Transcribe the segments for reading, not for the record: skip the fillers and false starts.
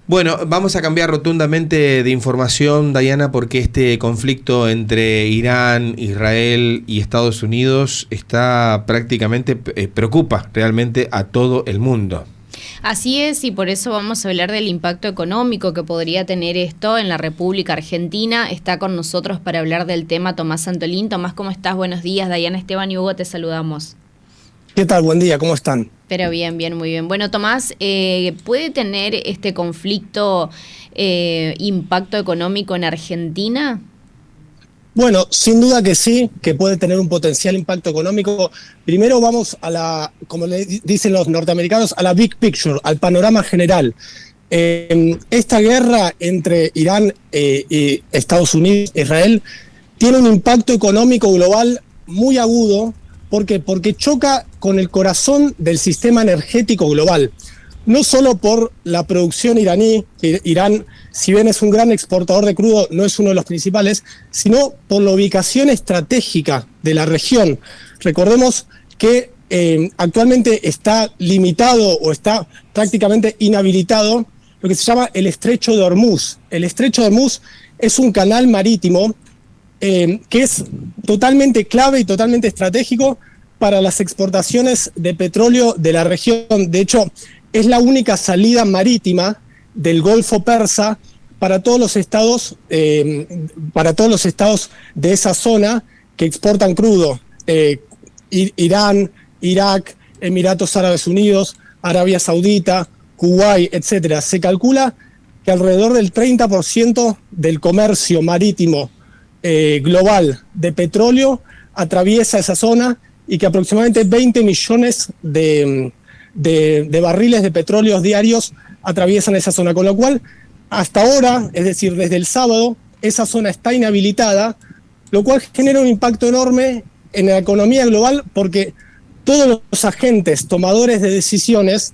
Bueno, vamos a cambiar rotundamente de información, Dayana, porque este conflicto entre Irán, Israel y Estados Unidos está prácticamente, preocupa realmente a todo el mundo. Así es, y por eso vamos a hablar del impacto económico que podría tener esto en la República Argentina. Está con nosotros para hablar del tema Tomás Santolín. Tomás, ¿cómo estás? Buenos días. Dayana, Esteban y Hugo, te saludamos. ¿Qué tal? Buen día, ¿cómo están? Pero bien, muy bien. Bueno, Tomás, ¿puede tener este conflicto impacto económico en Argentina? Bueno, sin duda que sí, que puede tener un potencial impacto económico. Primero vamos a la, como le dicen los norteamericanos, a la big picture, al panorama general. Esta guerra entre Irán y Estados Unidos e Israel tiene un impacto económico global muy agudo. ¿Por qué? Porque choca con el corazón del sistema energético global. No solo por la producción iraní, que Irán, si bien es un gran exportador de crudo, no es uno de los principales, sino por la ubicación estratégica de la región. Recordemos que actualmente está limitado o está prácticamente inhabilitado lo que se llama el Estrecho de Hormuz. El Estrecho de Hormuz es un canal marítimo que es totalmente clave y totalmente estratégico para las exportaciones de petróleo de la región. De hecho, es la única salida marítima del Golfo Persa para todos los estados, de esa zona que exportan crudo. Irán, Irak, Emiratos Árabes Unidos, Arabia Saudita, Kuwait, etcétera. Se calcula que alrededor del 30% del comercio marítimo global de petróleo atraviesa esa zona y que aproximadamente 20 millones de barriles de petróleo diarios atraviesan esa zona, con lo cual hasta ahora, es decir, desde el sábado, esa zona está inhabilitada, lo cual genera un impacto enorme en la economía global porque todos los agentes tomadores de decisiones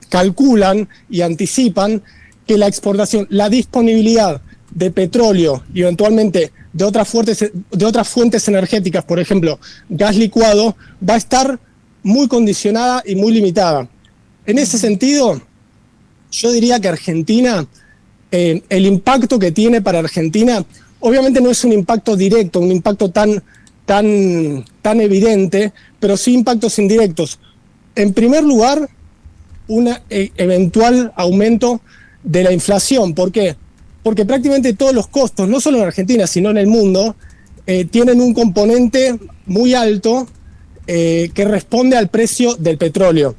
calculan y anticipan que la exportación, la disponibilidad de petróleo y eventualmente de otras fuentes energéticas, por ejemplo, gas licuado, va a estar muy condicionada y muy limitada. En ese sentido, yo diría que Argentina, el impacto que tiene para Argentina, obviamente no es un impacto directo, un impacto tan evidente, pero sí impactos indirectos. En primer lugar, un eventual aumento de la inflación. ¿Por qué? Porque prácticamente todos los costos, no solo en Argentina, sino en el mundo, tienen un componente muy alto que responde al precio del petróleo.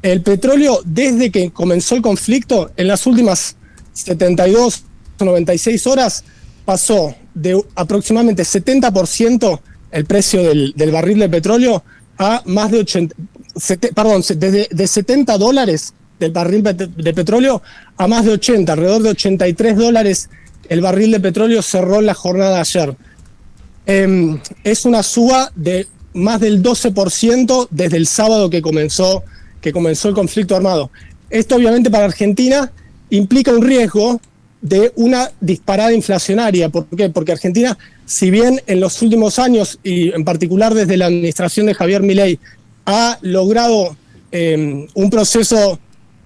El petróleo, desde que comenzó el conflicto, en las últimas 72 o 96 horas, pasó de aproximadamente 70% el precio del barril de petróleo a más de de $70 del barril de petróleo a más de 80, alrededor de $83 el barril de petróleo cerró la jornada de ayer. Es una suba de más del 12% desde el sábado que comenzó el conflicto armado. Esto obviamente para Argentina implica un riesgo de una disparada inflacionaria. ¿Por qué? Porque Argentina, si bien en los últimos años, y en particular desde la administración de Javier Milei, ha logrado un proceso,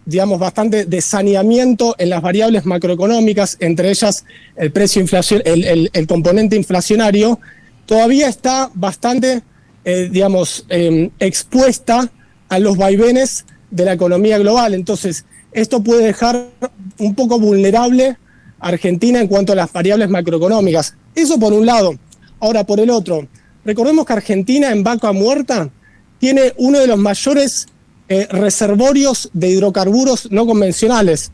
digamos, bastante de saneamiento en las variables macroeconómicas, entre ellas el precio inflación, el componente inflacionario, todavía está bastante, expuesta a los vaivenes de la economía global. Entonces, esto puede dejar un poco vulnerable a Argentina en cuanto a las variables macroeconómicas. Eso por un lado. Ahora, por el otro, recordemos que Argentina en Vaca Muerta tiene uno de los mayores reservorios de hidrocarburos no convencionales.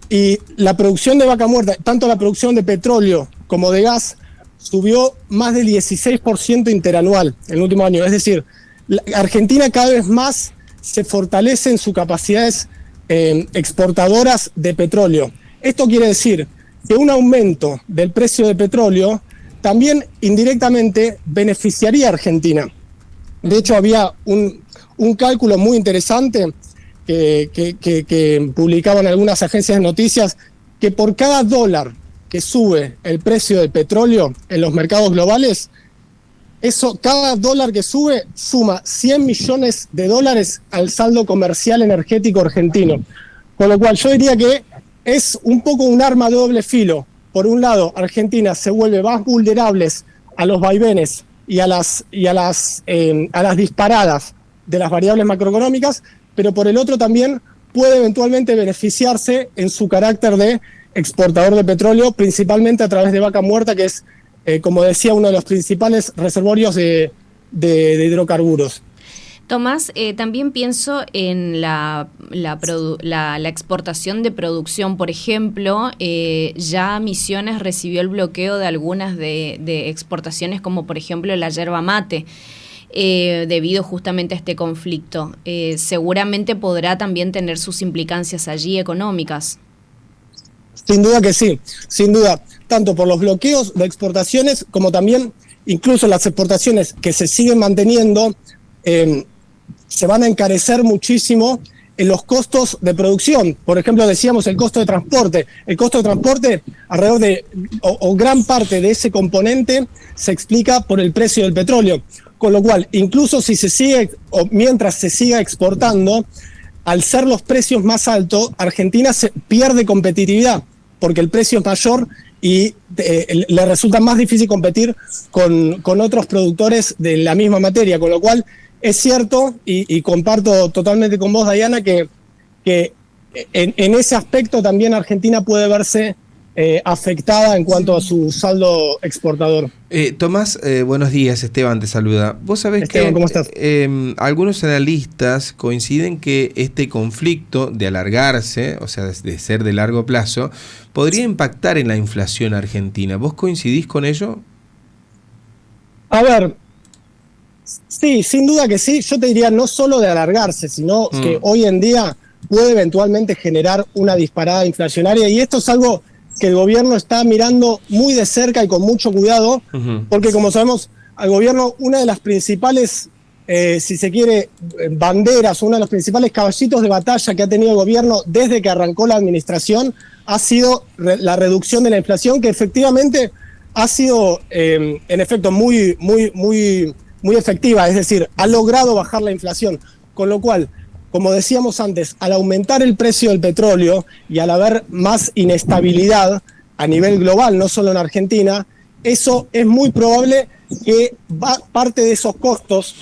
Y la producción de Vaca Muerta, tanto la producción de petróleo como de gas, subió más del 16% interanual en el último año. Es decir, Argentina cada vez más se fortalece en sus capacidades exportadoras de petróleo. Esto quiere decir que un aumento del precio de petróleo también indirectamente beneficiaría a Argentina. De hecho, había un cálculo muy interesante que publicaban algunas agencias de noticias, que por cada dólar que sube el precio del petróleo en los mercados globales, cada dólar que sube suma $100 millones al saldo comercial energético argentino. Con lo cual yo diría que es un poco un arma de doble filo. Por un lado, Argentina se vuelve más vulnerable a los vaivenes y a las disparadas de las variables macroeconómicas, pero por el otro también puede eventualmente beneficiarse en su carácter de exportador de petróleo, principalmente a través de Vaca Muerta, que es, como decía, uno de los principales reservorios de hidrocarburos. Tomás, también pienso en la exportación de producción. Por ejemplo, ya Misiones recibió el bloqueo de algunas de exportaciones, como por ejemplo la yerba mate, debido justamente a este conflicto. Seguramente podrá también tener sus implicancias allí económicas. Sin duda que sí, sin duda, tanto por los bloqueos de exportaciones como también incluso las exportaciones que se siguen manteniendo, se van a encarecer muchísimo en los costos de producción. Por ejemplo, decíamos el costo de transporte. El costo de transporte, alrededor de, o gran parte de ese componente, se explica por el precio del petróleo. Con lo cual, incluso si se sigue, o mientras se siga exportando, al ser los precios más altos, Argentina pierde competitividad, porque el precio es mayor y le resulta más difícil competir con otros productores de la misma materia. Con lo cual, es cierto, y comparto totalmente con vos, Dayana, que en ese aspecto también Argentina puede verse afectada en cuanto a su saldo exportador. Tomás, buenos días, Esteban te saluda. Vos sabés Esteban, ¿cómo estás? Algunos analistas coinciden que este conflicto de alargarse, o sea, de ser de largo plazo, podría impactar en la inflación argentina. ¿Vos coincidís con ello? A ver, sí, sin duda que sí. Yo te diría no solo de alargarse, sino que hoy en día puede eventualmente generar una disparada inflacionaria, y esto es algo que el gobierno está mirando muy de cerca y con mucho cuidado, porque como sabemos, al gobierno una de las principales, si se quiere, banderas, uno de los principales caballitos de batalla que ha tenido el gobierno desde que arrancó la administración ha sido la reducción de la inflación, que efectivamente ha sido, en efecto, muy efectiva, es decir, ha logrado bajar la inflación, con lo cual, como decíamos antes, al aumentar el precio del petróleo y al haber más inestabilidad a nivel global, no solo en Argentina, eso es muy probable que parte de esos costos,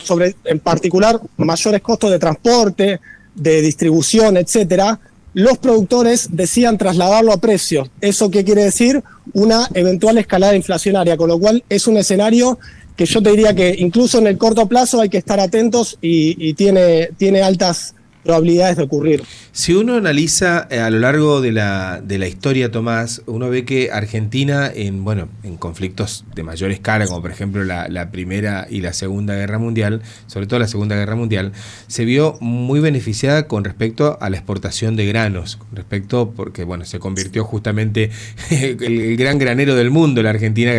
en particular mayores costos de transporte, de distribución, etcétera, los productores decidan trasladarlo a precios. ¿Eso qué quiere decir? Una eventual escalada inflacionaria, con lo cual es un escenario que yo te diría que incluso en el corto plazo hay que estar atentos y tiene altas probabilidades de ocurrir. Si uno analiza a lo largo de la historia, Tomás, uno ve que Argentina en conflictos de mayor escala, como por ejemplo la Primera y la Segunda Guerra Mundial, sobre todo la Segunda Guerra Mundial, se vio muy beneficiada con respecto a la exportación de granos, porque se convirtió justamente el gran granero del mundo la Argentina,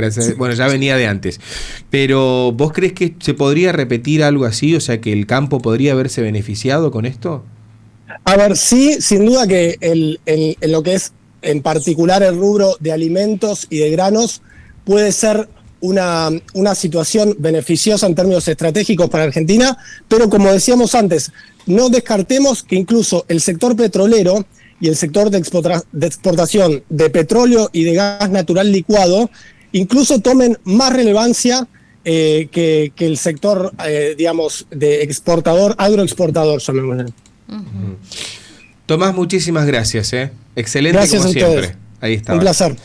ya venía de antes. Pero ¿vos crees que se podría repetir algo así? O sea, que el campo podría haberse beneficiado con esto. A ver, sí, sin duda que en lo que es en particular el rubro de alimentos y de granos puede ser una situación beneficiosa en términos estratégicos para Argentina, pero como decíamos antes, no descartemos que incluso el sector petrolero y el sector de exportación de petróleo y de gas natural licuado incluso tomen más relevancia que el sector, de exportador, agroexportador, llamémosle. Tomás, muchísimas gracias. Excelente, gracias como a siempre. Ustedes. Ahí está. Un placer.